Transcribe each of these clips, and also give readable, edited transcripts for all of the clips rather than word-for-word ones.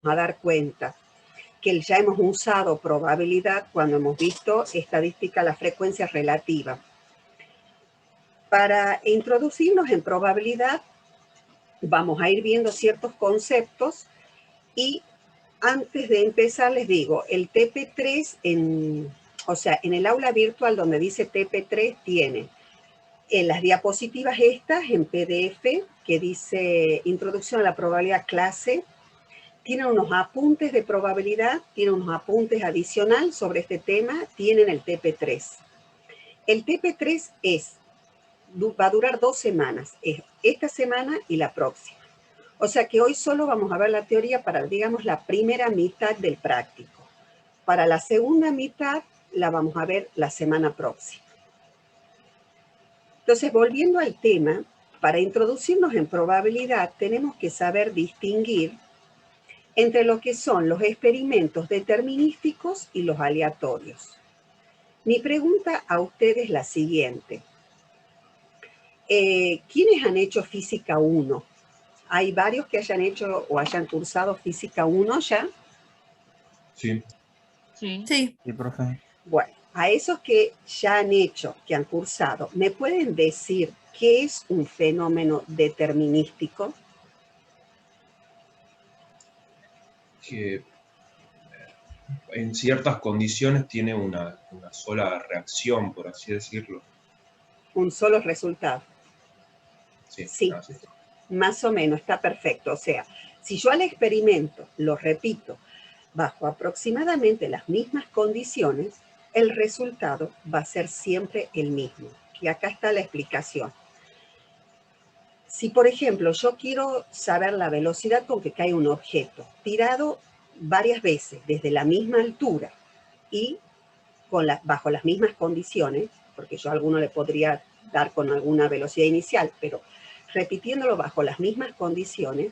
a dar cuenta que ya hemos usado probabilidad cuando hemos visto estadística, la frecuencia relativa. Para introducirnos en probabilidad, vamos a ir viendo ciertos conceptos y antes de empezar les digo, el TP3, en el aula virtual donde dice TP3 tiene en las diapositivas estas en PDF que dice Introducción a la Probabilidad clase. Tienen unos apuntes de probabilidad, tienen unos apuntes adicional sobre este tema, tienen el TP3. El TP3 va a durar 2 semanas, es esta semana y la próxima. O sea que hoy solo vamos a ver la teoría para, digamos, la primera mitad del práctico. Para la segunda mitad la vamos a ver la semana próxima. Entonces, volviendo al tema, para introducirnos en probabilidad tenemos que saber distinguir entre lo que son los experimentos determinísticos y los aleatorios. Mi pregunta a ustedes es la siguiente. ¿Quiénes han hecho Física 1? ¿Hay varios que hayan hecho o hayan cursado Física 1 ya? Sí. Sí. Sí. Sí, profe. Bueno, a esos que ya han hecho, que han cursado, ¿me pueden decir qué es un fenómeno determinístico? Que en ciertas condiciones tiene una sola reacción, por así decirlo. Un solo resultado. Sí, así es. Más o menos, está perfecto. O sea, si yo al experimento lo repito bajo aproximadamente las mismas condiciones, el resultado va a ser siempre el mismo. Y acá está la explicación. Si, por ejemplo, yo quiero saber la velocidad con que cae un objeto tirado varias veces desde la misma altura y bajo las mismas condiciones, porque yo a alguno le podría dar con alguna velocidad inicial, pero repitiéndolo bajo las mismas condiciones,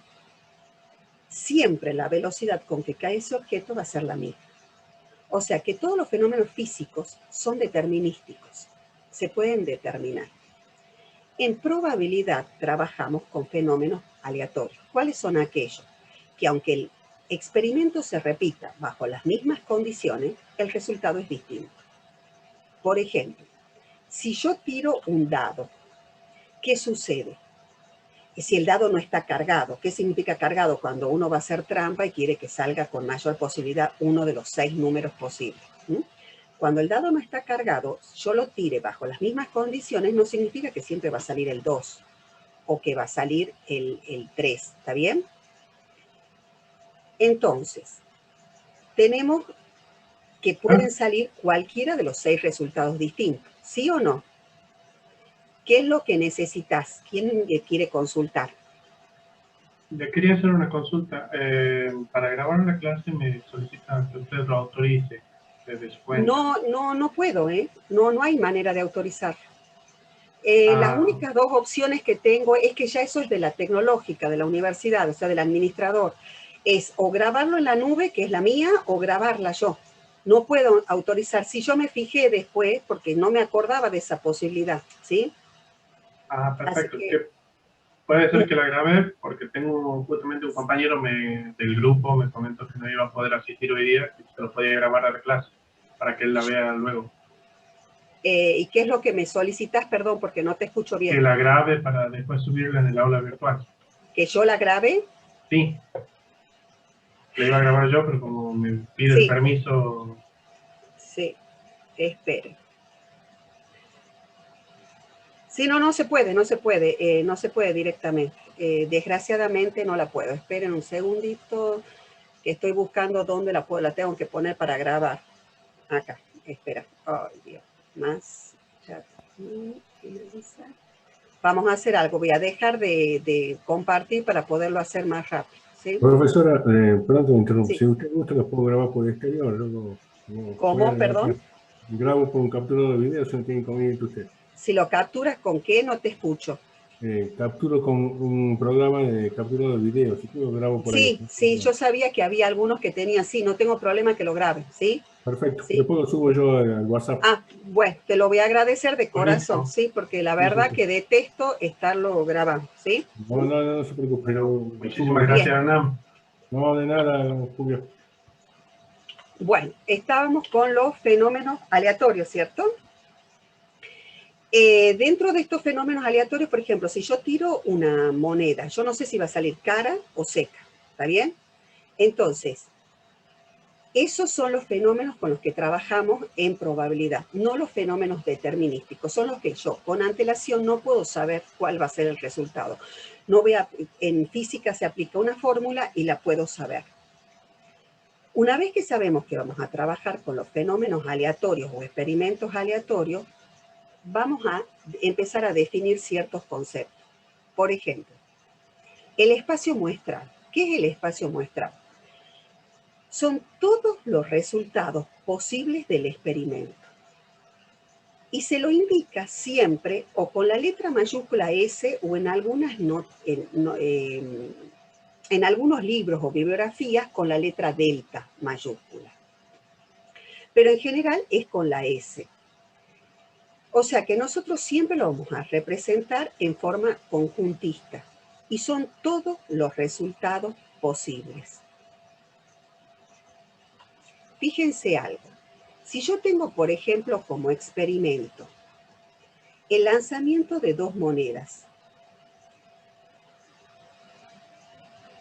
siempre la velocidad con que cae ese objeto va a ser la misma. O sea que todos los fenómenos físicos son determinísticos, se pueden determinar. En probabilidad trabajamos con fenómenos aleatorios. ¿Cuáles son aquellos? Que aunque el experimento se repita bajo las mismas condiciones, el resultado es distinto. Por ejemplo, si yo tiro un dado, ¿qué sucede? Si el dado no está cargado, ¿qué significa cargado? Cuando uno va a hacer trampa y quiere que salga con mayor posibilidad uno de los 6 números posibles. Cuando el dado no está cargado, yo lo tire bajo las mismas condiciones, no significa que siempre va a salir el 2 o que va a salir el 3, ¿está bien? Entonces, tenemos que pueden salir cualquiera de los 6 resultados distintos, ¿sí o no? ¿Qué es lo que necesitas? ¿Quién quiere consultar? Le quería hacer una consulta. Para grabar la clase me solicitan que usted lo autorice desde su cuenta. No puedo, ¿eh? No hay manera de autorizar. Las únicas 2 opciones que tengo es que ya eso es de la tecnológica, de la universidad, o sea, del administrador. Es o grabarlo en la nube, que es la mía, o grabarla yo. No puedo autorizar. Si yo me fijé después, porque no me acordaba de esa posibilidad, ¿sí? Perfecto. Puede ser que la grabé porque tengo justamente un compañero del grupo me comentó que no iba a poder asistir hoy día y se lo podía grabar a la clase para que él la vea luego. ¿Y qué es lo que me solicitas? Perdón, porque no te escucho bien. Que la grabe para después subirla en el aula virtual. ¿Que yo la grabe? Sí. La iba a grabar yo, pero como me pide el permiso... Sí, espere. Sí, no se puede directamente. Desgraciadamente no la puedo. Esperen un segundito, que estoy buscando dónde la tengo que poner para grabar. Acá, espera. Ay, Dios. Más. Chat. Vamos a hacer algo. Voy a dejar de compartir para poderlo hacer más rápido. ¿Sí? Profesora, perdón que me interrumpa. Sí. Si usted gusta, los puedo grabar por exterior. Luego, ¿Cómo? Perdón. Grabo por un capturador de video, si no tiene inconveniente usted. Si lo capturas, ¿con qué? No te escucho. Capturo con un programa de captura de video, si lo grabo por ahí. Sí, yo sabía que había algunos que tenían, no tengo problema que lo graben, ¿sí? Perfecto, ¿sí? después lo subo yo al WhatsApp. Bueno, te lo voy a agradecer de corazón, ¿sí? Porque la verdad que detesto estarlo grabando, ¿sí? No se preocupe. Muchísimas gracias, Hernán. No, de nada, Julio. Bueno, estábamos con los fenómenos aleatorios, ¿cierto? Dentro de estos fenómenos aleatorios, por ejemplo, si yo tiro una moneda, yo no sé si va a salir cara o seca, ¿está bien? Entonces, esos son los fenómenos con los que trabajamos en probabilidad, no los fenómenos determinísticos, son los que yo con antelación no puedo saber cuál va a ser el resultado. En física se aplica una fórmula y la puedo saber. Una vez que sabemos que vamos a trabajar con los fenómenos aleatorios o experimentos aleatorios, vamos a empezar a definir ciertos conceptos. Por ejemplo, el espacio muestral. ¿Qué es el espacio muestral? Son todos los resultados posibles del experimento. Y se lo indica siempre o con la letra mayúscula S o en algunos libros o bibliografías con la letra delta mayúscula. Pero en general es con la S. O sea que nosotros siempre lo vamos a representar en forma conjuntista. Y son todos los resultados posibles. Fíjense algo. Si yo tengo, por ejemplo, como experimento, el lanzamiento de dos monedas.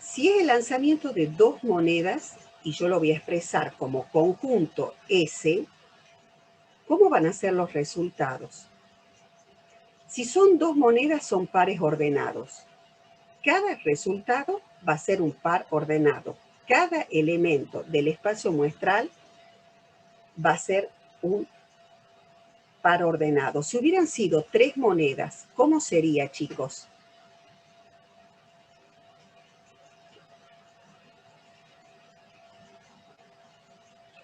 Si es el lanzamiento de dos monedas, y yo lo voy a expresar como conjunto S, ¿cómo van a ser los resultados? Si son dos monedas, son pares ordenados. Cada resultado va a ser un par ordenado. Cada elemento del espacio muestral va a ser un par ordenado. Si hubieran sido tres monedas, ¿cómo sería, chicos?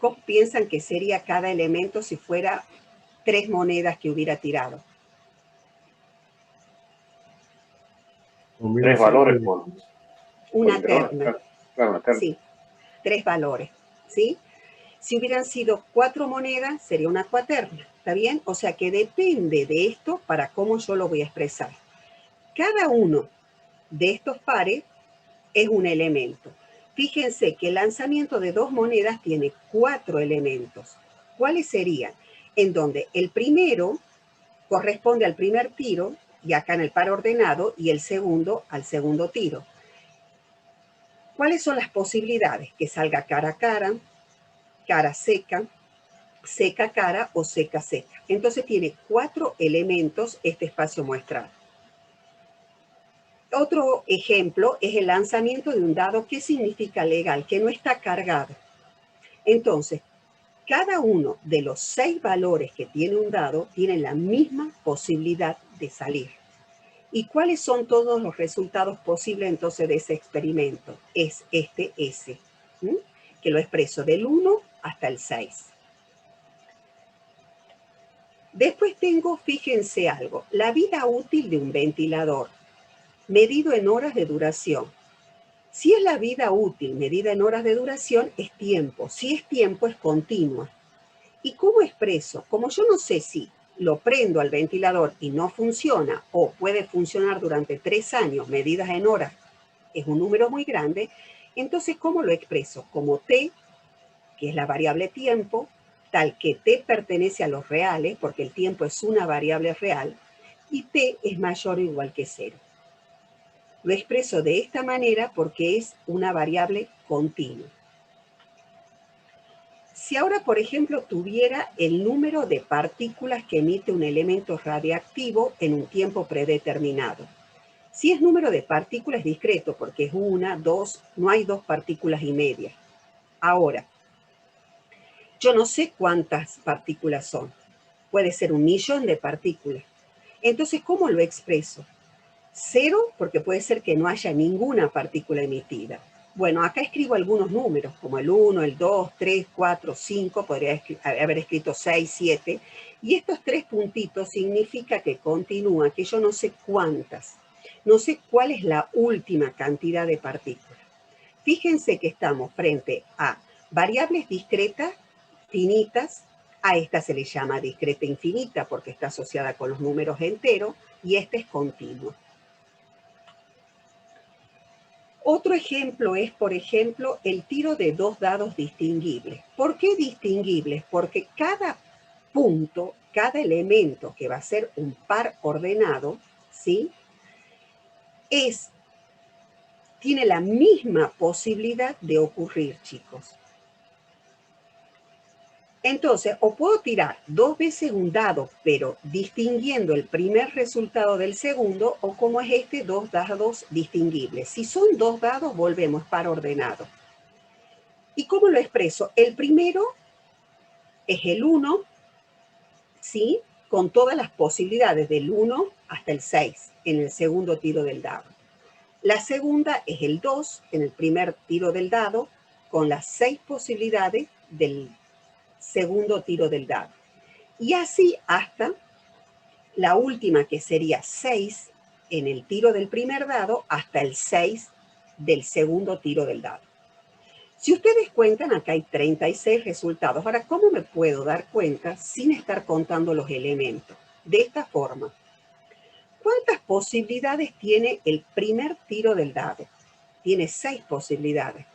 ¿Cómo piensan que sería cada elemento si fuera tres monedas que hubiera tirado? Tres valores por una intervalo. terna. Claro, una terna. Sí, tres valores, ¿sí? Si hubieran sido cuatro monedas, sería una cuaterna, ¿está bien? O sea que depende de esto para cómo yo lo voy a expresar. Cada uno de estos pares es un elemento. Fíjense que el lanzamiento de dos monedas tiene 4 elementos. ¿Cuáles serían? En donde el primero corresponde al primer tiro, y acá en el par ordenado, y el segundo al segundo tiro. ¿Cuáles son las posibilidades? Que salga cara a cara, cara seca, seca cara o seca seca. Entonces tiene 4 elementos este espacio muestral. Otro ejemplo es el lanzamiento de un dado. ¿Qué significa legal? Que no está cargado. Entonces, cada uno de los 6 valores que tiene un dado tiene la misma posibilidad de salir. ¿Y cuáles son todos los resultados posibles entonces de ese experimento? Es este S, que lo expreso del 1 hasta el 6. Después tengo, fíjense algo, la vida útil de un ventilador, medido en horas de duración. Si es la vida útil medida en horas de duración, es tiempo. Si es tiempo, es continua. ¿Y cómo expreso? Como yo no sé si lo prendo al ventilador y no funciona, o puede funcionar durante 3 años, medidas en horas, es un número muy grande, entonces, ¿cómo lo expreso? Como t, que es la variable tiempo, tal que t pertenece a los reales, porque el tiempo es una variable real, y t es mayor o igual que 0. Lo expreso de esta manera porque es una variable continua. Si ahora, por ejemplo, tuviera el número de partículas que emite un elemento radiactivo en un tiempo predeterminado. Si es número de partículas discreto, porque es 1, 2, no hay 2 partículas y media. Ahora, yo no sé cuántas partículas son. Puede ser 1.000.000 de partículas. Entonces, ¿cómo lo expreso? 0, porque puede ser que no haya ninguna partícula emitida. Bueno, acá escribo algunos números, como el 1, el 2, 3, 4, 5, podría haber escrito 6, 7, y estos 3 puntitos significa que continúa, que yo no sé cuántas, no sé cuál es la última cantidad de partículas. Fíjense que estamos frente a variables discretas, finitas, a esta se le llama discreta infinita porque está asociada con los números enteros, y esta es continua. Otro ejemplo es, por ejemplo, el tiro de 2 dados distinguibles. ¿Por qué distinguibles? Porque cada punto, cada elemento que va a ser un par ordenado, ¿sí? Tiene la misma posibilidad de ocurrir, chicos. Entonces, o puedo tirar 2 veces un dado, pero distinguiendo el primer resultado del segundo, o como es este, 2 dados distinguibles. Si son 2 dados, volvemos par ordenado. ¿Y cómo lo expreso? El primero es el 1, ¿sí? Con todas las posibilidades del 1 hasta el 6 en el segundo tiro del dado. La segunda es el 2 en el primer tiro del dado, con las 6 posibilidades del segundo tiro del dado. Y así hasta la última, que sería 6 en el tiro del primer dado, hasta el 6 del segundo tiro del dado. Si ustedes cuentan, acá hay 36 resultados. Ahora, ¿cómo me puedo dar cuenta sin estar contando los elementos? De esta forma. ¿Cuántas posibilidades tiene el primer tiro del dado? Tiene 6 posibilidades,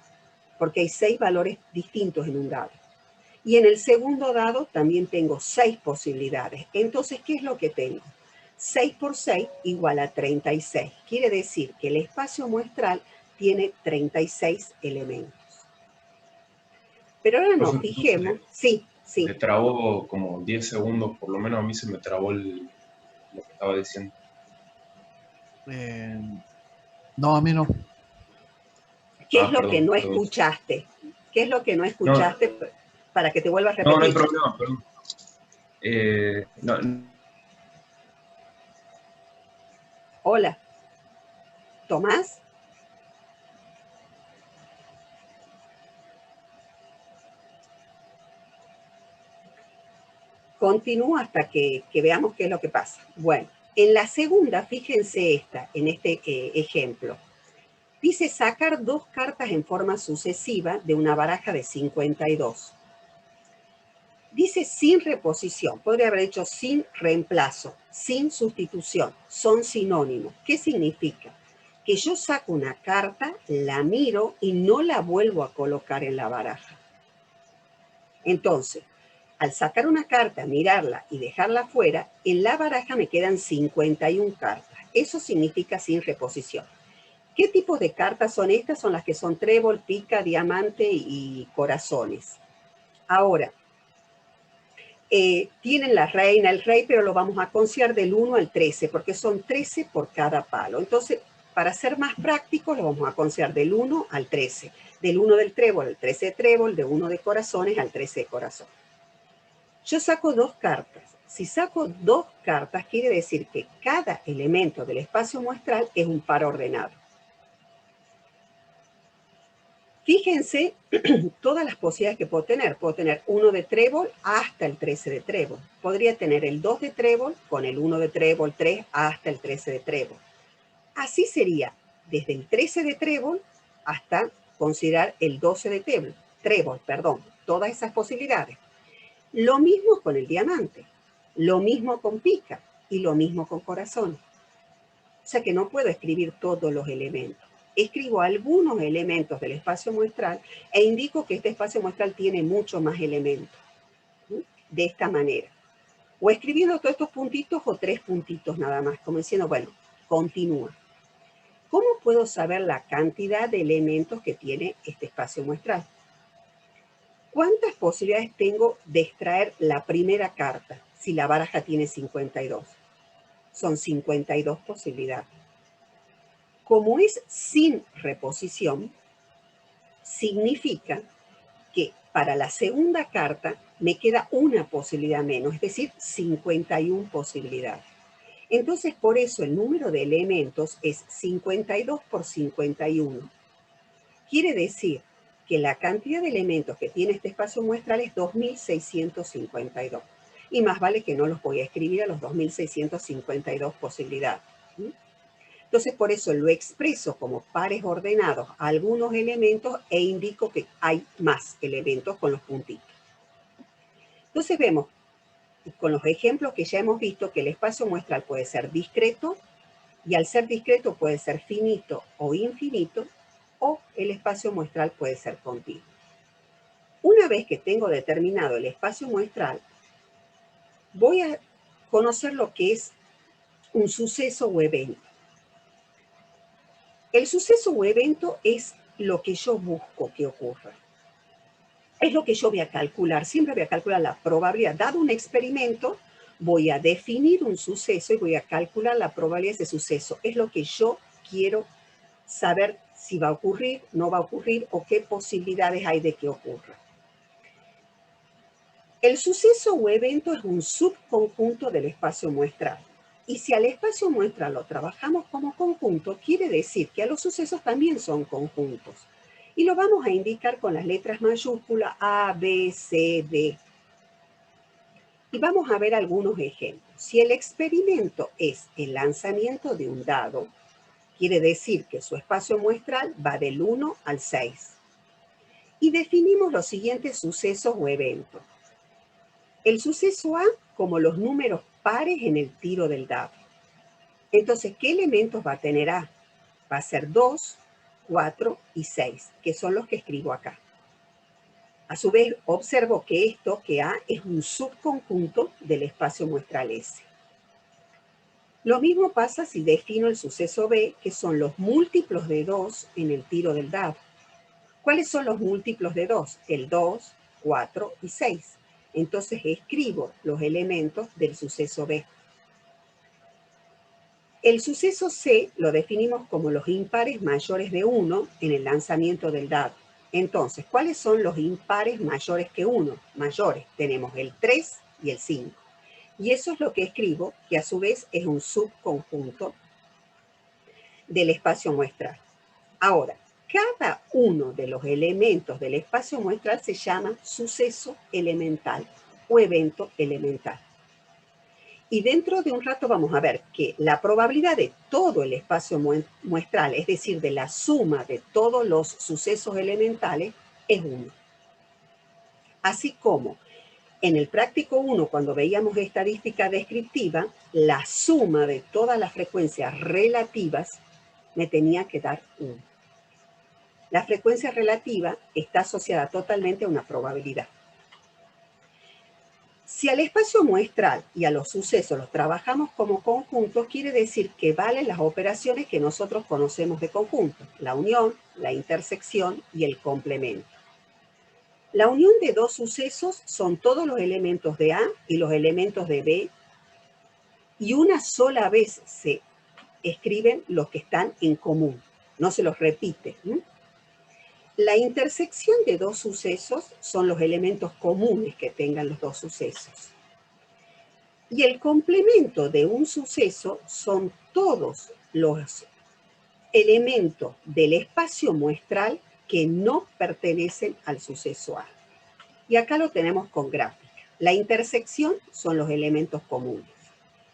porque hay 6 valores distintos en un dado. Y en el segundo dado también tengo 6 posibilidades. Entonces, ¿qué es lo que tengo? 6 por 6 igual a 36. Quiere decir que el espacio muestral tiene 36 elementos. Pero ahora nos fijemos. Sí. Me trabó como 10 segundos, por lo menos a mí se me trabó lo que estaba diciendo. No, a mí no. ¿Qué es lo que no escuchaste? ¿Qué es lo que no escuchaste para que te vuelva a repetir? No hay problema, perdón. Hola. ¿Tomás? Continúo hasta que veamos qué es lo que pasa. Bueno, en la segunda, fíjense en este ejemplo. Dice sacar 2 cartas en forma sucesiva de una baraja de 52. Dice sin reposición. Podría haber dicho sin reemplazo, sin sustitución. Son sinónimos. ¿Qué significa? Que yo saco una carta, la miro y no la vuelvo a colocar en la baraja. Entonces, al sacar una carta, mirarla y dejarla fuera, en la baraja me quedan 51 cartas. Eso significa sin reposición. ¿Qué tipo de cartas son estas? Son las que son trébol, pica, diamante y corazones. Ahora, tienen la reina, el rey, pero lo vamos a considerar del 1 al 13, porque son 13 por cada palo. Entonces, para ser más prácticos, lo vamos a considerar del 1 al 13. Del 1 del trébol al 13 de trébol, de 1 de corazones al 13 de corazón. Yo saco 2 cartas. Si saco 2 cartas, quiere decir que cada elemento del espacio muestral es un par ordenado. Fíjense todas las posibilidades que puedo tener. Puedo tener 1 de trébol hasta el 13 de trébol. Podría tener el 2 de trébol con el 1 de trébol, 3 hasta el 13 de trébol. Así sería desde el 13 de trébol hasta considerar el 12 de trébol, todas esas posibilidades. Lo mismo con el diamante, lo mismo con pica y lo mismo con corazón. O sea que no puedo escribir todos los elementos. Escribo algunos elementos del espacio muestral e indico que este espacio muestral tiene mucho más elementos. De esta manera. O escribiendo todos estos puntitos o 3 puntitos nada más, como diciendo, bueno, continúa. ¿Cómo puedo saber la cantidad de elementos que tiene este espacio muestral? ¿Cuántas posibilidades tengo de extraer la primera carta si la baraja tiene 52? Son 52 posibilidades. Como es sin reposición, significa que para la segunda carta me queda una posibilidad menos, es decir, 51 posibilidades. Entonces, por eso el número de elementos es 52 por 51. Quiere decir que la cantidad de elementos que tiene este espacio muestral es 2652. Y más vale que no los voy a escribir a los 2652 posibilidades. Entonces, por eso lo expreso como pares ordenados a algunos elementos e indico que hay más elementos con los puntitos. Entonces, vemos con los ejemplos que ya hemos visto que el espacio muestral puede ser discreto y al ser discreto puede ser finito o infinito o el espacio muestral puede ser continuo. Una vez que tengo determinado el espacio muestral, voy a conocer lo que es un suceso o evento. El suceso o evento es lo que yo busco que ocurra. Es lo que yo voy a calcular. Siempre voy a calcular la probabilidad. Dado un experimento, voy a definir un suceso y voy a calcular la probabilidad de ese suceso. Es lo que yo quiero saber si va a ocurrir, no va a ocurrir o qué posibilidades hay de que ocurra. El suceso o evento es un subconjunto del espacio muestral. Y si al espacio muestral lo trabajamos como conjunto, quiere decir que a los sucesos también son conjuntos. Y lo vamos a indicar con las letras mayúsculas A, B, C, D. Y vamos a ver algunos ejemplos. Si el experimento es el lanzamiento de un dado, quiere decir que su espacio muestral va del 1 al 6. Y definimos los siguientes sucesos o eventos. El suceso A como los números pares en el tiro del dado. Entonces, ¿qué elementos va a tener A? Va a ser 2, 4 y 6, que son los que escribo acá. A su vez, observo que A es un subconjunto del espacio muestral S. Lo mismo pasa si defino el suceso B, que son los múltiplos de 2 en el tiro del dado. ¿Cuáles son los múltiplos de 2? El 2, 4 y 6. Entonces escribo los elementos del suceso B. El suceso C lo definimos como los impares mayores de 1 en el lanzamiento del dado. Entonces, ¿cuáles son los impares mayores que 1? Mayores. Tenemos el 3 y el 5. Y eso es lo que escribo, que a su vez es un subconjunto del espacio muestral. Ahora, cada uno de los elementos del espacio muestral se llama suceso elemental o evento elemental. Y dentro de un rato vamos a ver que la probabilidad de todo el espacio muestral, es decir, de la suma de todos los sucesos elementales, es 1. Así como en el práctico 1, cuando veíamos estadística descriptiva, la suma de todas las frecuencias relativas me tenía que dar 1. La frecuencia relativa está asociada totalmente a una probabilidad. Si al espacio muestral y a los sucesos los trabajamos como conjuntos, quiere decir que valen las operaciones que nosotros conocemos de conjunto: la unión, la intersección y el complemento. La unión de dos sucesos son todos los elementos de A y los elementos de B, y una sola vez se escriben los que están en común, no se los repite. La intersección de dos sucesos son los elementos comunes que tengan los dos sucesos. Y el complemento de un suceso son todos los elementos del espacio muestral que no pertenecen al suceso A. Y acá lo tenemos con gráfica. La intersección son los elementos comunes.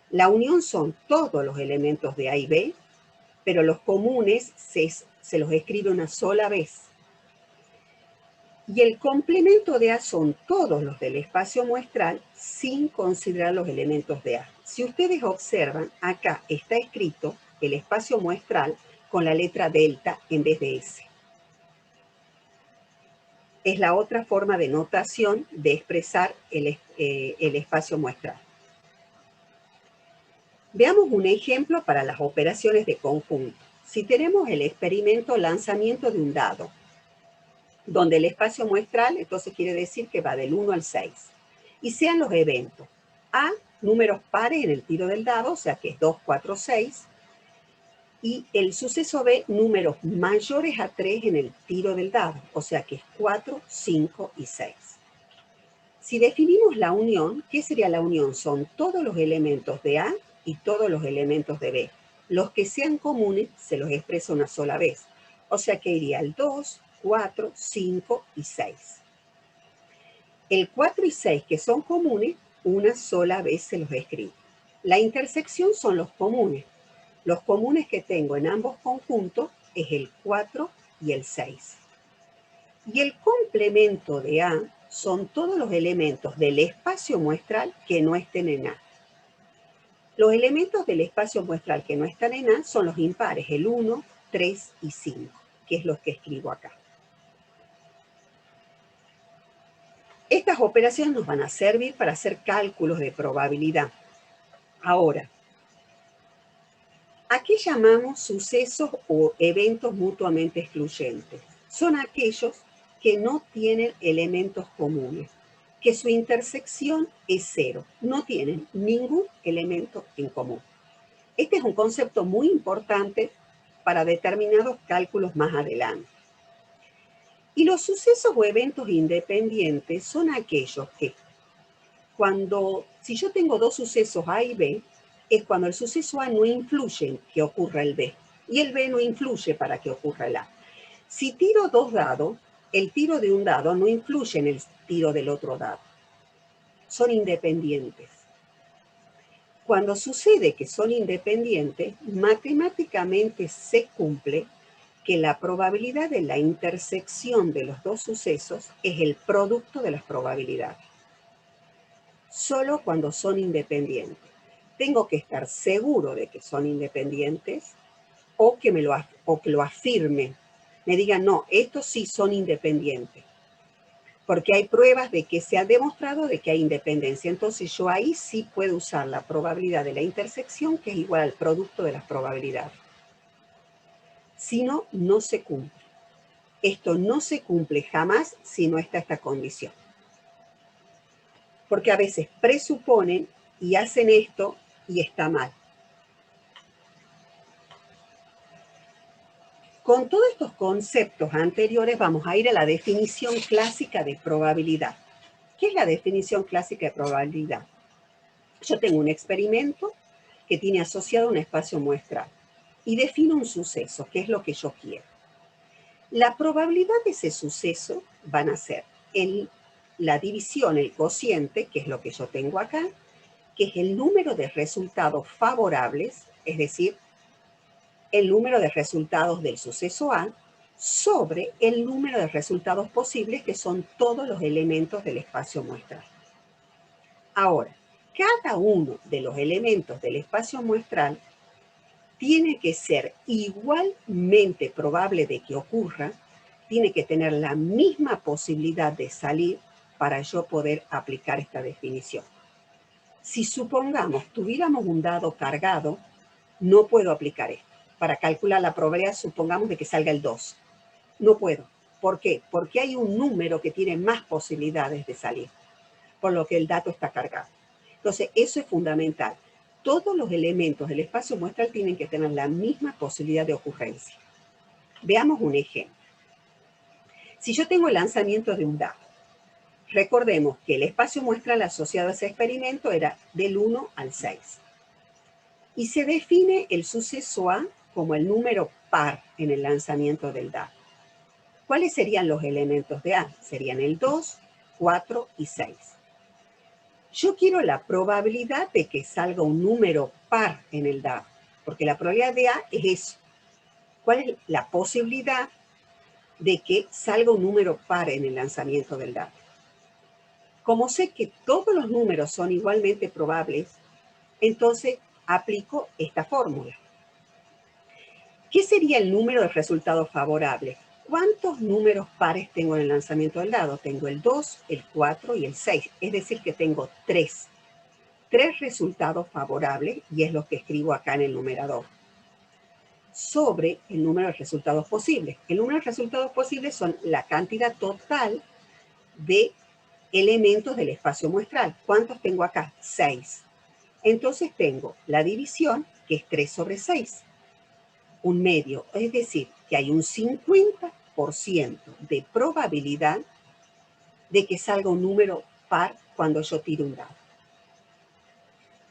La unión son todos los elementos de A y B, pero los comunes se los escribe una sola vez. Y el complemento de A son todos los del espacio muestral sin considerar los elementos de A. Si ustedes observan, acá está escrito el espacio muestral con la letra delta en vez de S. Es la otra forma de notación de expresar el espacio muestral. Veamos un ejemplo para las operaciones de conjunto. Si tenemos el experimento lanzamiento de un dado, donde el espacio muestral, entonces quiere decir que va del 1 al 6. Y sean los eventos A, números pares en el tiro del dado, o sea que es 2, 4, 6. Y el suceso B, números mayores a 3 en el tiro del dado, o sea que es 4, 5 y 6. Si definimos la unión, ¿qué sería la unión? Son todos los elementos de A y todos los elementos de B. Los que sean comunes se los expresa una sola vez. O sea que iría el 2, 4, 5 y 6. El 4 y 6 que son comunes, una sola vez se los escribo. La intersección son los comunes. Los comunes que tengo en ambos conjuntos es el 4 y el 6. Y el complemento de A son todos los elementos del espacio muestral que no estén en A. Los elementos del espacio muestral que no están en A son los impares, el 1, 3 y 5. que es lo que escribo acá. Estas operaciones nos van a servir para hacer cálculos de probabilidad. Ahora, ¿a qué llamamos sucesos o eventos mutuamente excluyentes? Son aquellos que no tienen elementos comunes, que su intersección es cero, no tienen ningún elemento en común. Este es un concepto muy importante para determinados cálculos más adelante. Y los sucesos o eventos independientes son aquellos que si yo tengo dos sucesos A y B, es cuando el suceso A no influye en que ocurra el B y el B no influye para que ocurra el A. Si tiro dos dados, el tiro de un dado no influye en el tiro del otro dado. Son independientes. Cuando sucede que son independientes, matemáticamente se cumple que la probabilidad de la intersección de los dos sucesos es el producto de las probabilidades. Solo cuando son independientes. Tengo que estar seguro de que son independientes o que lo afirmen. Me digan, no, estos sí son independientes. Porque hay pruebas de que se ha demostrado de que hay independencia. Entonces yo ahí sí puedo usar la probabilidad de la intersección, que es igual al producto de las probabilidades. Si no, no se cumple. Esto no se cumple jamás si no está esta condición. Porque a veces presuponen y hacen esto y está mal. Con todos estos conceptos anteriores vamos a ir a la definición clásica de probabilidad. ¿Qué es la definición clásica de probabilidad? Yo tengo un experimento que tiene asociado un espacio muestral y defino un suceso, que es lo que yo quiero. La probabilidad de ese suceso van a ser la división, el cociente, que es lo que yo tengo acá, que es el número de resultados favorables, es decir, el número de resultados del suceso A, sobre el número de resultados posibles, que son todos los elementos del espacio muestral. Ahora, cada uno de los elementos del espacio muestral tiene que ser igualmente probable de que ocurra, tiene que tener la misma posibilidad de salir para yo poder aplicar esta definición. Si supongamos tuviéramos un dado cargado, no puedo aplicar esto. Para calcular la probabilidad, supongamos de que salga el 2. No puedo. ¿Por qué? Porque hay un número que tiene más posibilidades de salir, por lo que el dato está cargado. Entonces, eso es fundamental. Todos los elementos del espacio muestral tienen que tener la misma posibilidad de ocurrencia. Veamos un ejemplo. Si yo tengo el lanzamiento de un dado, recordemos que el espacio muestral asociado a ese experimento era del 1 al 6. Y se define el suceso A como el número par en el lanzamiento del dado. ¿Cuáles serían los elementos de A? Serían el 2, 4 y 6. Yo quiero la probabilidad de que salga un número par en el dado, porque la probabilidad de A es eso. ¿Cuál es la posibilidad de que salga un número par en el lanzamiento del dado? Como sé que todos los números son igualmente probables, entonces aplico esta fórmula. ¿Qué sería el número de resultados favorables? ¿Cuántos números pares tengo en el lanzamiento del dado? Tengo el 2, el 4 y el 6. Es decir, que tengo 3. 3 resultados favorables, y es lo que escribo acá en el numerador, sobre el número de resultados posibles. El número de resultados posibles son la cantidad total de elementos del espacio muestral. ¿Cuántos tengo acá? 6. Entonces tengo la división, que es 3 sobre 6. Un medio, es decir, que hay un 50% de probabilidad de que salga un número par cuando yo tiro un dado.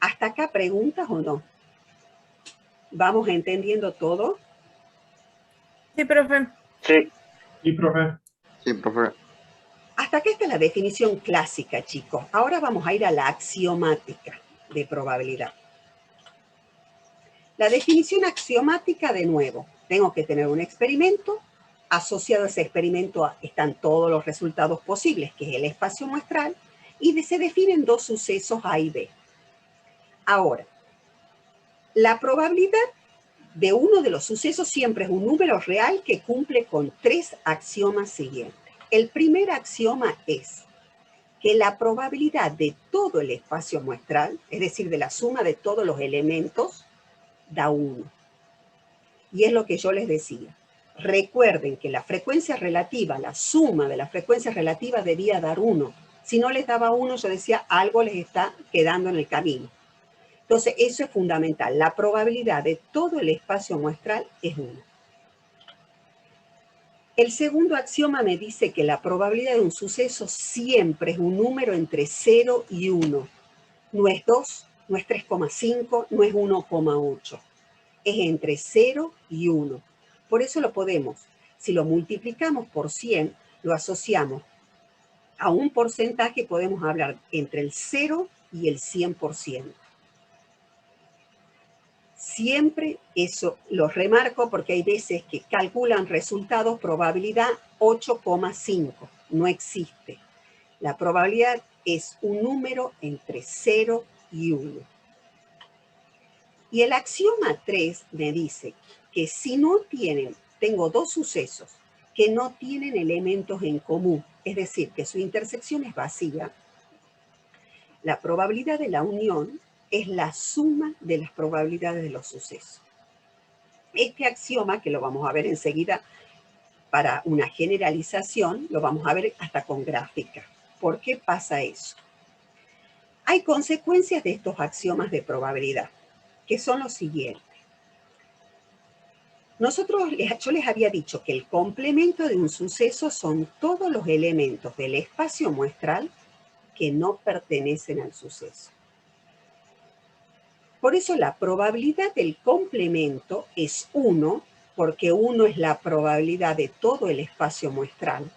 ¿Hasta acá preguntas o no? ¿Vamos entendiendo todo? Sí, profe. Sí. Sí, profe. Sí, profe. Hasta acá está la definición clásica, chicos. Ahora vamos a ir a la axiomática de probabilidad. La definición axiomática, de nuevo, tengo que tener un experimento. Asociado a ese experimento están todos los resultados posibles, que es el espacio muestral, y se definen dos sucesos A y B. Ahora, la probabilidad de uno de los sucesos siempre es un número real que cumple con 3 axiomas siguientes. El primer axioma es que la probabilidad de todo el espacio muestral, es decir, de la suma de todos los elementos, da 1. Y es lo que yo les decía. Recuerden que la frecuencia relativa, la suma de las frecuencias relativas debía dar 1. Si no les daba 1, yo decía, algo les está quedando en el camino. Entonces, eso es fundamental. La probabilidad de todo el espacio muestral es 1. El segundo axioma me dice que la probabilidad de un suceso siempre es un número entre 0 y 1. No es 2, no es 3,5, no es 1,8. Es entre 0 y 1. Por eso lo podemos, si lo multiplicamos por 100, lo asociamos a un porcentaje, podemos hablar entre el 0 y el 100%. Siempre eso lo remarco porque hay veces que calculan resultados, probabilidad 8,5. No existe. La probabilidad es un número entre 0 y 1. Y el axioma 3 me dice que si no tienen, tengo 2 sucesos que no tienen elementos en común, es decir, que su intersección es vacía, la probabilidad de la unión es la suma de las probabilidades de los sucesos. Este axioma, que lo vamos a ver enseguida para una generalización, lo vamos a ver hasta con gráfica. ¿Por qué pasa eso? Hay consecuencias de estos axiomas de probabilidad, que son los siguientes. Yo les había dicho que el complemento de un suceso son todos los elementos del espacio muestral que no pertenecen al suceso. Por eso la probabilidad del complemento es 1, porque 1 es la probabilidad de todo el espacio muestral,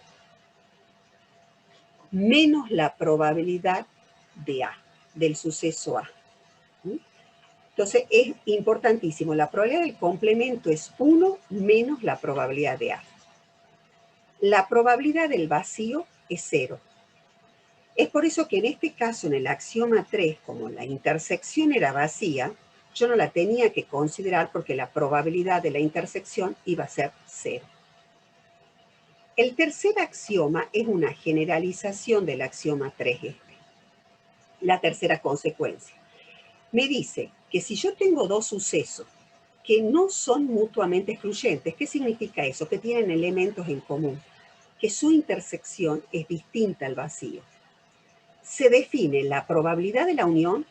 menos la probabilidad de A, del suceso A. Entonces es importantísimo, la probabilidad del complemento es 1 menos la probabilidad de A. La probabilidad del vacío es 0. Es por eso que en este caso, en el axioma 3, como la intersección era vacía, yo no la tenía que considerar porque la probabilidad de la intersección iba a ser 0. El tercer axioma es una generalización del axioma 3. La tercera consecuencia. Me dice que si yo tengo 2 sucesos que no son mutuamente excluyentes, ¿qué significa eso? Que tienen elementos en común, que su intersección es distinta al vacío. Se define la probabilidad de la unión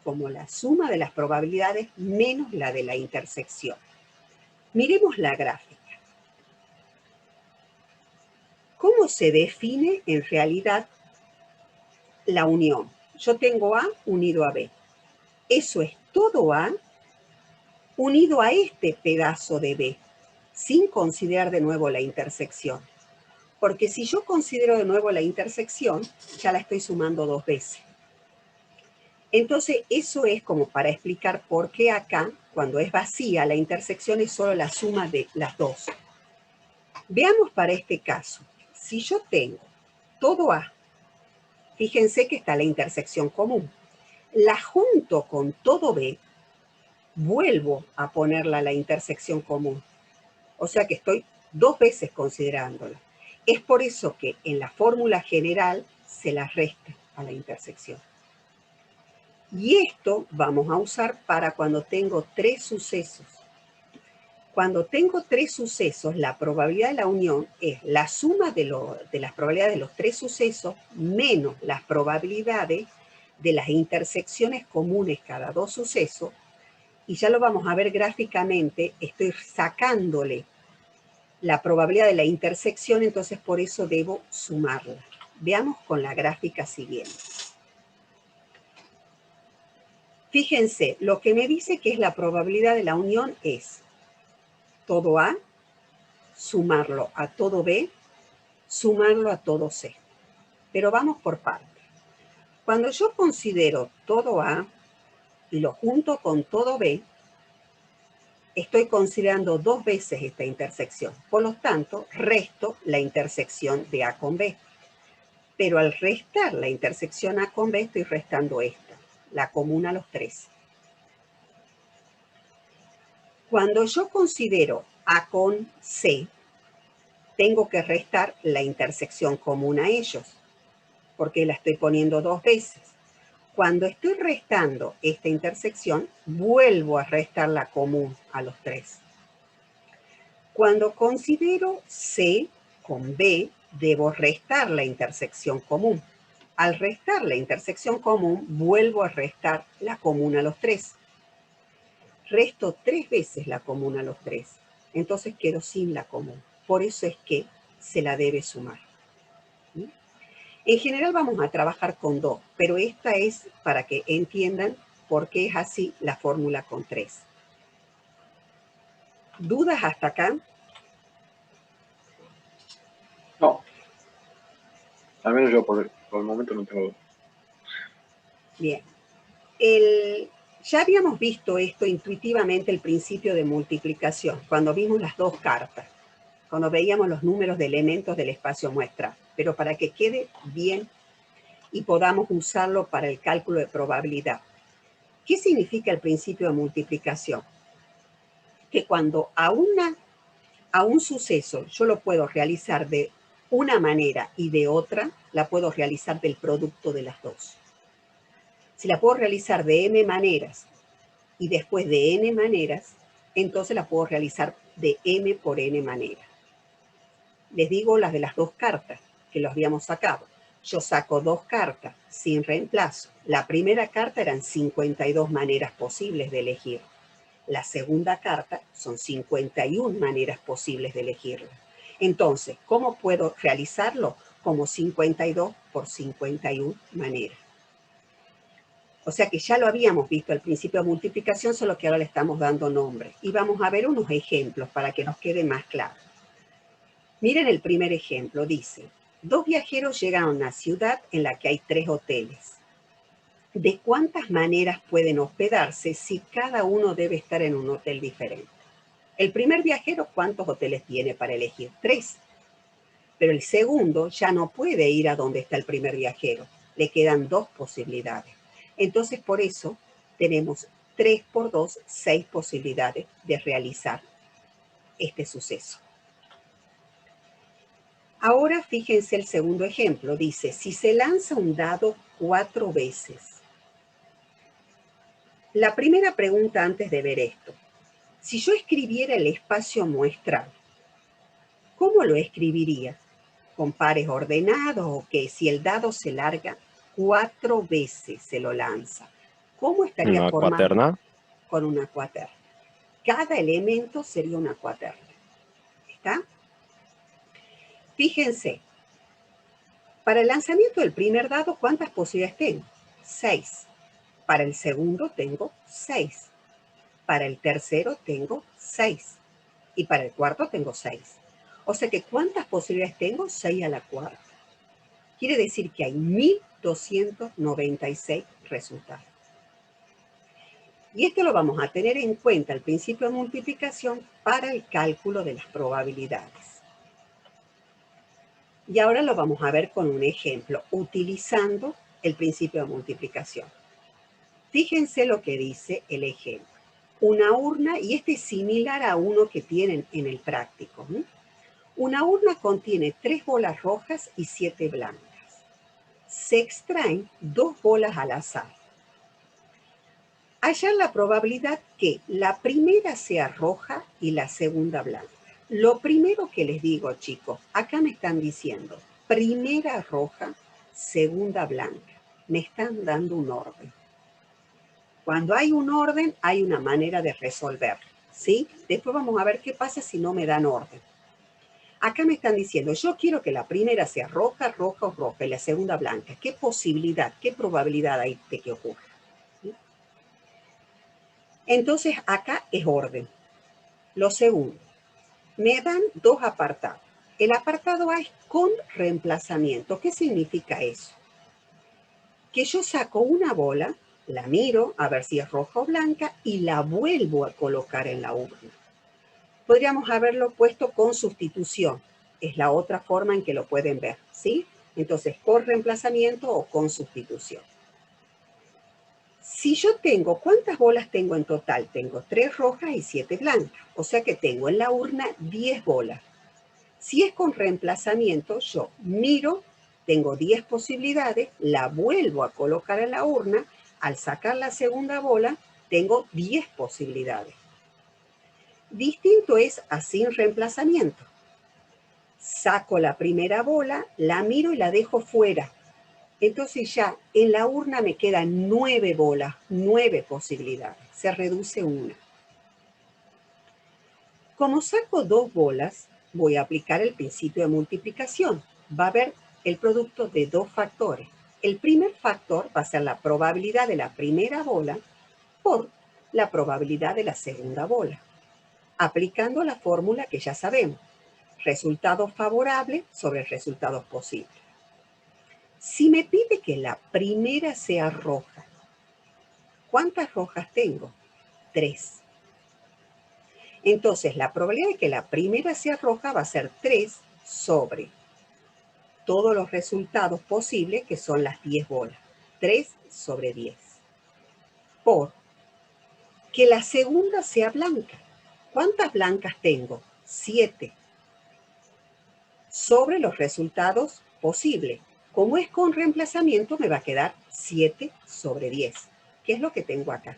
como la suma de las probabilidades menos la de la intersección. Miremos la gráfica. ¿Cómo se define en realidad la unión? Yo tengo A unido a B. Eso es todo A unido a este pedazo de B, sin considerar de nuevo la intersección. Porque si yo considero de nuevo la intersección, ya la estoy sumando 2 veces. Entonces, eso es como para explicar por qué acá, cuando es vacía, la intersección es solo la suma de las 2. Veamos para este caso. Si yo tengo todo A, fíjense que está la intersección común. La junto con todo B, vuelvo a ponerla la intersección común. O sea que estoy 2 veces considerándola. Es por eso que en la fórmula general se la resta a la intersección. Y esto vamos a usar para cuando tengo 3 sucesos. Cuando tengo 3 sucesos, la probabilidad de la unión es la suma de las probabilidades de los 3 sucesos menos las probabilidades de las intersecciones comunes cada 2 sucesos. Y ya lo vamos a ver gráficamente, estoy sacándole la probabilidad de la intersección, entonces por eso debo sumarla. Veamos con la gráfica siguiente. Fíjense, lo que me dice que es la probabilidad de la unión es todo A, sumarlo a todo B, sumarlo a todo C. Pero vamos por partes. Cuando yo considero todo A y lo junto con todo B, estoy considerando 2 veces esta intersección. Por lo tanto, resto la intersección de A con B. Pero al restar la intersección A con B, estoy restando esta, la común a los 3. Cuando yo considero A con C, tengo que restar la intersección común a ellos, porque la estoy poniendo 2 veces. Cuando estoy restando esta intersección, vuelvo a restar la común a los 3. Cuando considero C con B, debo restar la intersección común. Al restar la intersección común, vuelvo a restar la común a los 3. Resto 3 veces la común a los 3. Entonces quedo sin la común. Por eso es que se la debe sumar. ¿Sí? En general vamos a trabajar con 2, pero esta es para que entiendan por qué es así la fórmula con 3. ¿Dudas hasta acá? No. Al menos yo por el momento no tengo dudas. Bien. Ya habíamos visto esto intuitivamente, el principio de multiplicación, cuando vimos las 2 cartas, cuando veíamos los números de elementos del espacio muestral. Pero para que quede bien y podamos usarlo para el cálculo de probabilidad. ¿Qué significa el principio de multiplicación? Que cuando a un suceso yo lo puedo realizar de una manera y de otra, la puedo realizar del producto de las 2. Si la puedo realizar de n maneras y después de n maneras, entonces la puedo realizar de m por n maneras. Les digo las de las 2 cartas que los habíamos sacado. Yo saco 2 cartas sin reemplazo. La primera carta eran 52 maneras posibles de elegir. La segunda carta son 51 maneras posibles de elegirla. Entonces, ¿cómo puedo realizarlo? Como 52 por 51 maneras. O sea que ya lo habíamos visto al principio de multiplicación, solo que ahora le estamos dando nombre. Y vamos a ver unos ejemplos para que nos quede más claro. Miren el primer ejemplo, dice, 2 viajeros llegan a una ciudad en la que hay 3 hoteles. ¿De cuántas maneras pueden hospedarse si cada uno debe estar en un hotel diferente? El primer viajero, ¿cuántos hoteles tiene para elegir? 3. Pero el segundo ya no puede ir a donde está el primer viajero. Le quedan 2 posibilidades. Entonces, por eso, tenemos 3 por 2, 6 posibilidades de realizar este suceso. Ahora fíjense el segundo ejemplo. Dice, si se lanza un dado 4 veces. La primera pregunta antes de ver esto. Si yo escribiera el espacio muestral, ¿cómo lo escribiría? ¿Con pares ordenados o qué? Si el dado se larga 4 veces, se lo lanza. ¿Cómo estaría ¿Una formado? cuaterna? Con una cuaterna. Cada elemento sería una cuaterna. ¿Está? Fíjense, para el lanzamiento del primer dado, ¿cuántas posibilidades tengo? 6. Para el segundo tengo 6. Para el tercero tengo 6. Y para el cuarto tengo 6. O sea que ¿cuántas posibilidades tengo? 6 a la cuarta. Quiere decir que hay 1296 resultados. Y esto lo vamos a tener en cuenta al principio de multiplicación para el cálculo de las probabilidades. Y ahora lo vamos a ver con un ejemplo, utilizando el principio de multiplicación. Fíjense lo que dice el ejemplo. Una urna, y este es similar a uno que tienen en el práctico. Una urna contiene 3 bolas rojas y 7 blancas. Se extraen 2 bolas al azar. Hallar la probabilidad que la primera sea roja y la segunda blanca. Lo primero que les digo, chicos, acá me están diciendo primera roja, segunda blanca. Me están dando un orden. Cuando hay un orden, hay una manera de resolverlo, ¿sí? Después vamos a ver qué pasa si no me dan orden. Acá me están diciendo, yo quiero que la primera sea roja, roja o roja y la segunda blanca. ¿Qué posibilidad, qué probabilidad hay de que ocurra? ¿Sí? Entonces, acá es orden. Lo segundo, me dan 2 apartados. El apartado A es con reemplazamiento. ¿Qué significa eso? Que yo saco una bola, la miro a ver si es roja o blanca y la vuelvo a colocar en la urna. Podríamos haberlo puesto con sustitución. Es la otra forma en que lo pueden ver, ¿sí? Entonces, con reemplazamiento o con sustitución. Si yo tengo, ¿cuántas bolas tengo en total? Tengo 3 rojas y 7 blancas. O sea que tengo en la urna 10 bolas. Si es con reemplazamiento, yo miro, tengo 10 posibilidades, la vuelvo a colocar en la urna. Al sacar la segunda bola, tengo 10 posibilidades. Distinto es a sin reemplazamiento. Saco la primera bola, la miro y la dejo fuera. Entonces ya en la urna me quedan 9 bolas, 9 posibilidades. Se reduce una. Como saco 2 bolas, voy a aplicar el principio de multiplicación. Va a haber el producto de 2 factores. El primer factor va a ser la probabilidad de la primera bola por la probabilidad de la segunda bola. Aplicando la fórmula que ya sabemos. Resultados favorables sobre resultados posibles. Si me pide que la primera sea roja, ¿cuántas rojas tengo? 3. Entonces, la probabilidad de que la primera sea roja va a ser 3 sobre todos los resultados posibles, que son las 10 bolas. 3 sobre 10. Por que la segunda sea blanca. ¿Cuántas blancas tengo? 7. Sobre los resultados posibles. Como es con reemplazamiento, me va a quedar 7 sobre 10. ¿Qué es lo que tengo acá?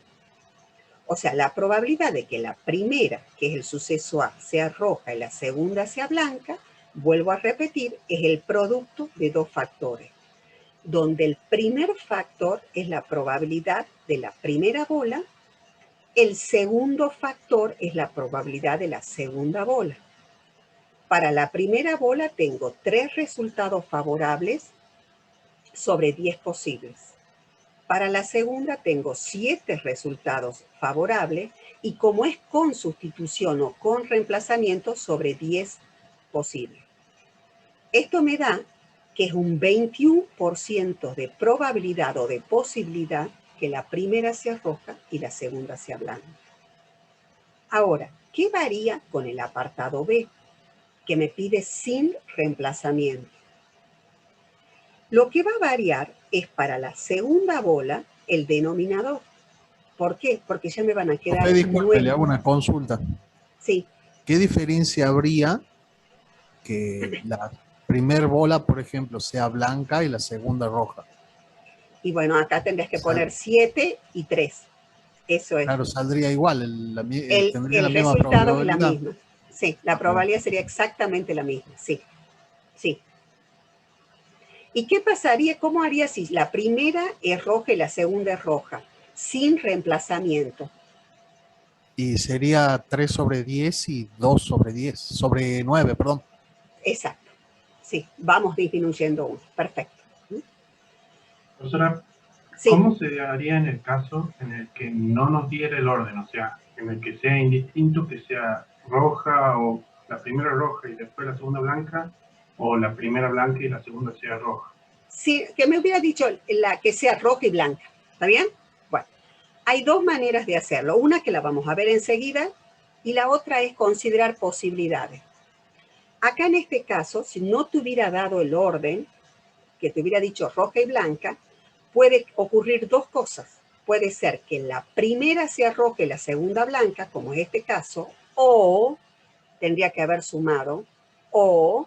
O sea, la probabilidad de que la primera, que es el suceso A, sea roja y la segunda sea blanca, vuelvo a repetir, es el producto de 2 factores. Donde el primer factor es la probabilidad de la primera bola, el segundo factor es la probabilidad de la segunda bola. Para la primera bola tengo 3 resultados favorables sobre 10 posibles. Para la segunda tengo 7 resultados favorables y como es con sustitución o con reemplazamiento sobre 10 posibles. Esto me da que es un 21% de probabilidad o de posibilidad que la primera sea roja y la segunda sea blanca. Ahora, ¿qué varía con el apartado B? Que me pide sin reemplazamiento. Lo que va a variar es para la segunda bola el denominador. ¿Por qué? Porque ya me van a quedar... Disculpe, le hago una consulta. Sí. ¿Qué diferencia habría que la primera bola, por ejemplo, sea blanca y la segunda roja? Y bueno, acá tendrías que poner 7 y 3. Eso es. Claro, saldría igual, tendría la misma resultado es la probabilidad. misma. Sí, la probabilidad sería exactamente la misma. Sí, sí. ¿Y qué pasaría? ¿Cómo haría si la primera es roja y la segunda es roja? Sin reemplazamiento. Y sería 3 sobre 10 y 2 sobre 10, sobre 9, perdón. Exacto. Sí, vamos disminuyendo uno. Perfecto. Profesora, sí. ¿Cómo se haría en el caso en el que no nos diera el orden? O sea, en el que sea indistinto, que sea roja o la primera roja y después la segunda blanca, o la primera blanca y la segunda sea roja. Sí, que me hubiera dicho la que sea roja y blanca. ¿Está bien? Bueno, hay 2 maneras de hacerlo. Una que la vamos a ver enseguida y la otra es considerar posibilidades. Acá en este caso, si no te hubiera dado el orden, que te hubiera dicho roja y blanca, puede ocurrir 2 cosas. Puede ser que la primera sea roja y la segunda blanca, como es este caso, o tendría que haber sumado, o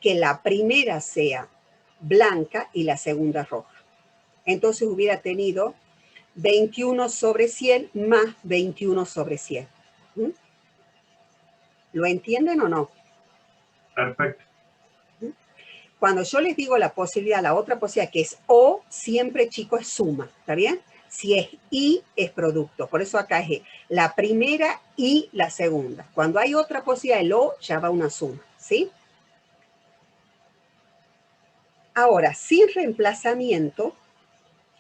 que la primera sea blanca y la segunda roja. Entonces hubiera tenido 21 sobre 100 más 21 sobre 100. ¿Mm? ¿Lo entienden o no? Perfecto. Cuando yo les digo la posibilidad, la otra posibilidad que es o, siempre, chicos, es suma. ¿Está bien? Si es y, es producto. Por eso acá es la primera y la segunda. Cuando hay otra posibilidad, el o ya va una suma. ¿Sí? Ahora, sin reemplazamiento,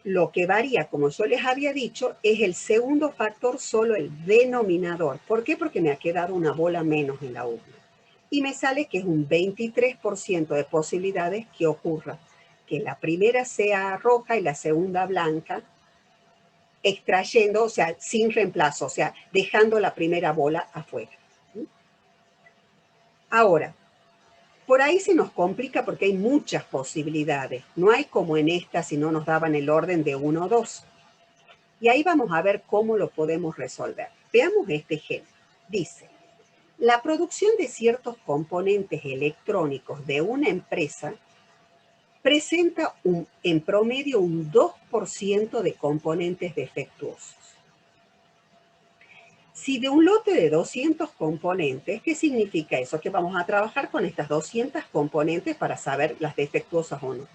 lo que varía, como yo les había dicho, es el segundo factor, solo el denominador. ¿Por qué? Porque me ha quedado una bola menos en la urna. Y me sale que es un 23% de posibilidades que ocurra que la primera sea roja y la segunda blanca, extrayendo, o sea, sin reemplazo, o sea, dejando la primera bola afuera. Ahora, por ahí se nos complica porque hay muchas posibilidades. No hay como en esta si no nos daban el orden de 1 o 2. Y ahí vamos a ver cómo lo podemos resolver. Veamos este ejemplo. Dice, la producción de ciertos componentes electrónicos de una empresa presenta en promedio un 2% de componentes defectuosos. Si de un lote de 200 componentes, ¿qué significa eso? Que vamos a trabajar con estas 200 componentes para saber las defectuosas o no.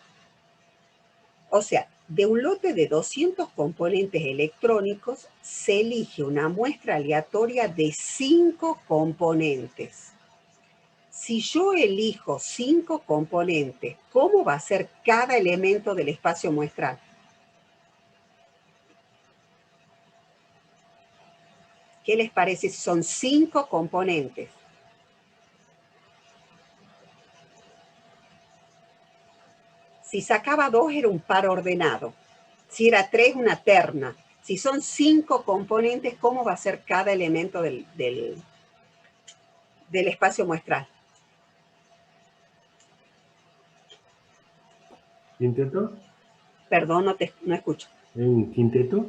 O sea, de un lote de 200 componentes electrónicos, se elige una muestra aleatoria de 5 componentes. Si yo elijo 5 componentes, ¿cómo va a ser cada elemento del espacio muestral? ¿Qué les parece si son 5 componentes? Si sacaba 2 era un par ordenado. Si era 3, una terna. Si son 5 componentes, ¿cómo va a ser cada elemento del espacio muestral? ¿Quinteto? Perdón, no escucho. ¿Un quinteto?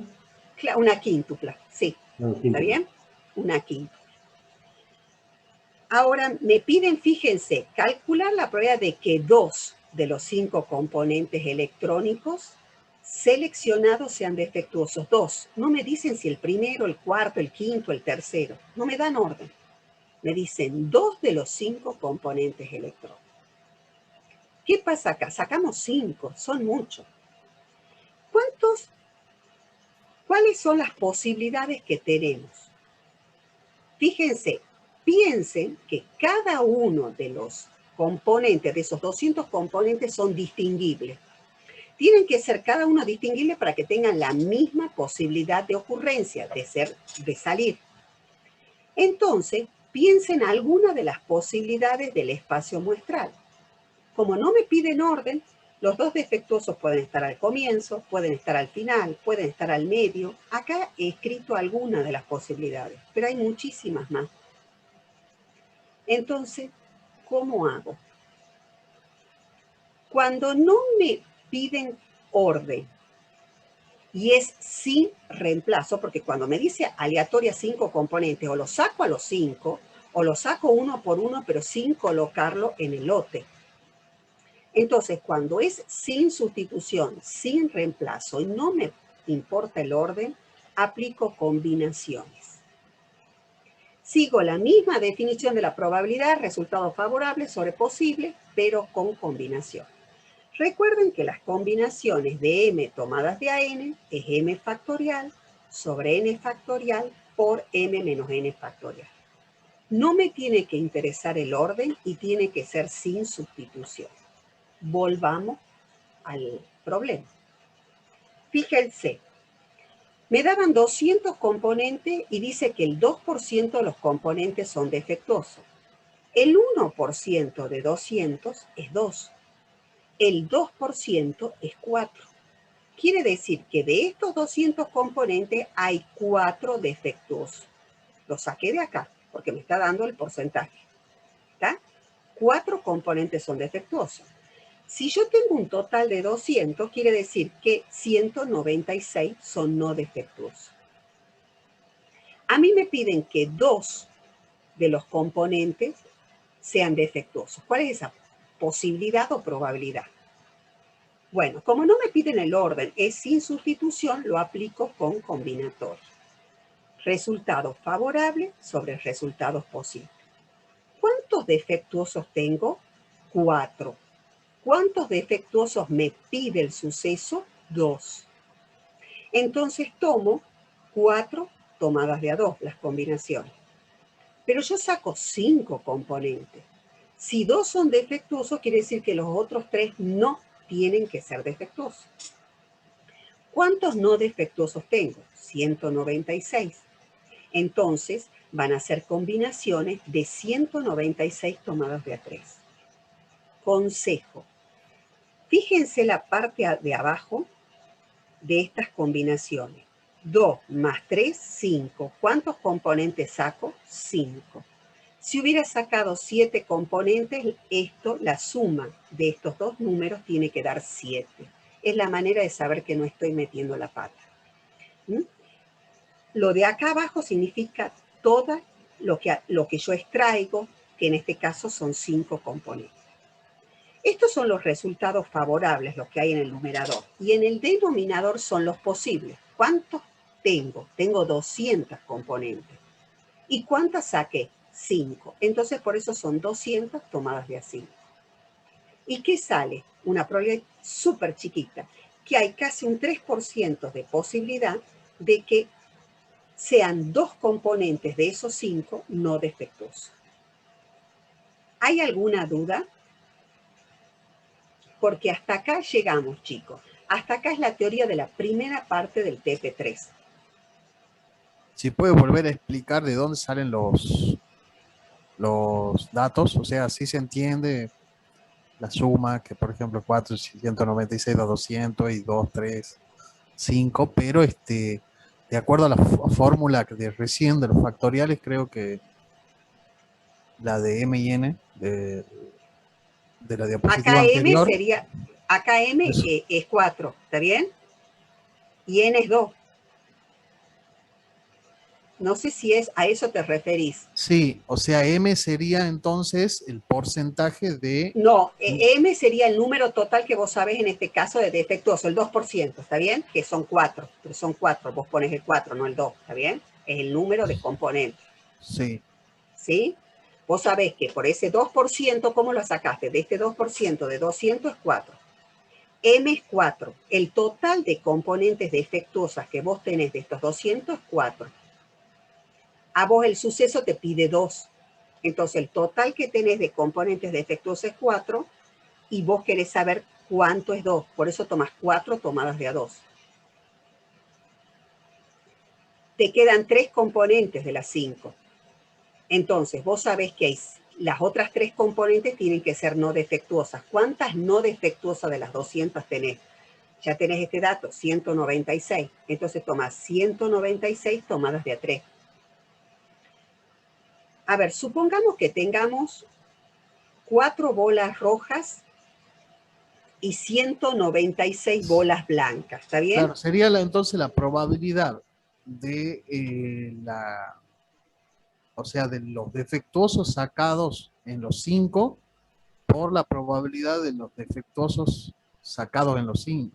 Una quíntupla, sí. No, ¿Está bien? Una quíntupla. Ahora me piden, fíjense, calcular la probabilidad de que 2 de los 5 componentes electrónicos seleccionados sean defectuosos. 2. No me dicen si el primero, el cuarto, el quinto, el tercero. No me dan orden. Me dicen 2 de los 5 componentes electrónicos. ¿Qué pasa acá? Sacamos 5, son muchos. ¿Cuáles son las posibilidades que tenemos? Fíjense, piensen que cada uno de los componentes, de esos 200 componentes, son distinguibles. Tienen que ser cada uno distinguible para que tengan la misma posibilidad de ocurrencia, de salir. Entonces, piensen alguna de las posibilidades del espacio muestral. Como no me piden orden, los 2 defectuosos pueden estar al comienzo, pueden estar al final, pueden estar al medio. Acá he escrito algunas de las posibilidades, pero hay muchísimas más. Entonces, ¿cómo hago? Cuando no me piden orden y es sin reemplazo, porque cuando me dice aleatoria 5 componentes, o lo saco a los 5, o lo saco uno por uno, pero sin colocarlo en el lote. Entonces, cuando es sin sustitución, sin reemplazo, y no me importa el orden, aplico combinaciones. Sigo la misma definición de la probabilidad, resultado favorable sobre posible, pero con combinación. Recuerden que las combinaciones de m tomadas de a n es m factorial sobre n factorial por m menos n factorial. No me tiene que interesar el orden y tiene que ser sin sustitución. Volvamos al problema. Fíjense, me daban 200 componentes y dice que el 2% de los componentes son defectuosos. El 1% de 200 es 2. El 2% es 4. Quiere decir que de estos 200 componentes hay 4 defectuosos. Lo saqué de acá porque me está dando el porcentaje. ¿Está? 4 componentes son defectuosos. Si yo tengo un total de 200, quiere decir que 196 son no defectuosos. A mí me piden que 2 de los componentes sean defectuosos. ¿Cuál es esa posibilidad o probabilidad? Bueno, como no me piden el orden, es sin sustitución, lo aplico con combinatoria. Resultados favorables sobre resultados posibles. ¿Cuántos defectuosos tengo? 4. ¿Cuántos defectuosos me pide el suceso? 2. Entonces tomo 4 tomadas de a 2, las combinaciones. Pero yo saco 5 componentes. Si 2 son defectuosos, quiere decir que los otros 3 no tienen que ser defectuosos. ¿Cuántos no defectuosos tengo? 196. Entonces van a ser combinaciones de 196 tomadas de a 3. Consejo. Fíjense la parte de abajo de estas combinaciones. 2 más 3, 5. ¿Cuántos componentes saco? 5. Si hubiera sacado 7 componentes, la suma de estos dos números tiene que dar 7. Es la manera de saber que no estoy metiendo la pata. ¿Mm? Lo de acá abajo significa todo lo que yo extraigo, que en este caso son 5 componentes. Estos son los resultados favorables, los que hay en el numerador. Y en el denominador son los posibles. ¿Cuántos tengo? Tengo 200 componentes. ¿Y cuántas saqué? 5. Entonces, por eso son 200 tomadas de a 5. ¿Y qué sale? Una probabilidad súper chiquita, que hay casi un 3% de posibilidad de que sean 2 componentes de esos 5 no defectuosos. ¿Hay alguna duda? Porque hasta acá llegamos, chicos. Hasta acá es la teoría de la primera parte del TP3. Si puede volver a explicar de dónde salen los datos, o sea, sí se entiende la suma, que por ejemplo 4, 196, 200 y 2, 3, 5, pero de acuerdo a la fórmula de recién de los factoriales, creo que la de M y N de la diapositiva acá M anterior. sería, acá M es 4, ¿está bien? Y N es 2. No sé si a eso te referís. Sí, o sea, M sería entonces el porcentaje de... No, M sería el número total que vos sabés en este caso de defectuoso, el 2%, ¿está bien? Que son 4, pero son 4, vos pones el 4, no el 2, ¿está bien? Es el número de componentes. Sí. ¿Sí? Vos sabés que por ese 2%, ¿cómo lo sacaste? De este 2% de 200 es 4. M es 4. El total de componentes defectuosas que vos tenés de estos 200 es 4. A vos el suceso te pide 2. Entonces el total que tenés de componentes defectuosos es 4 y vos querés saber cuánto es 2. Por eso tomás 4 tomadas de a 2. Te quedan 3 componentes de las 5. Entonces vos sabés que las otras 3 componentes tienen que ser no defectuosas. ¿Cuántas no defectuosas de las 200 tenés? Ya tenés este dato, 196. Entonces tomás 196 tomadas de a 3. A ver, supongamos que tengamos 4 bolas rojas y 196 bolas blancas, ¿está bien? Claro, sería entonces la probabilidad de o sea, de los defectuosos sacados en los 5 por la probabilidad de los defectuosos sacados en los 5.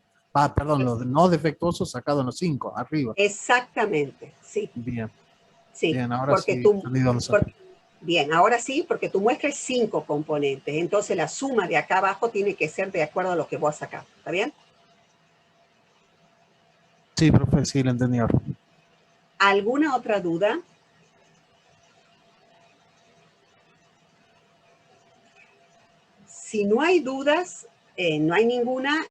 Perdón, los no defectuosos sacados en los 5, arriba. Exactamente, sí. Bien. Sí, Bien, ahora porque sí. bien, ahora sí, porque tu muestra es 5 componentes. Entonces la suma de acá abajo tiene que ser de acuerdo a lo que vos has sacado. ¿Está bien? Sí, profe, sí, lo entendí ahora. ¿Alguna otra duda? Si no hay dudas, no hay ninguna,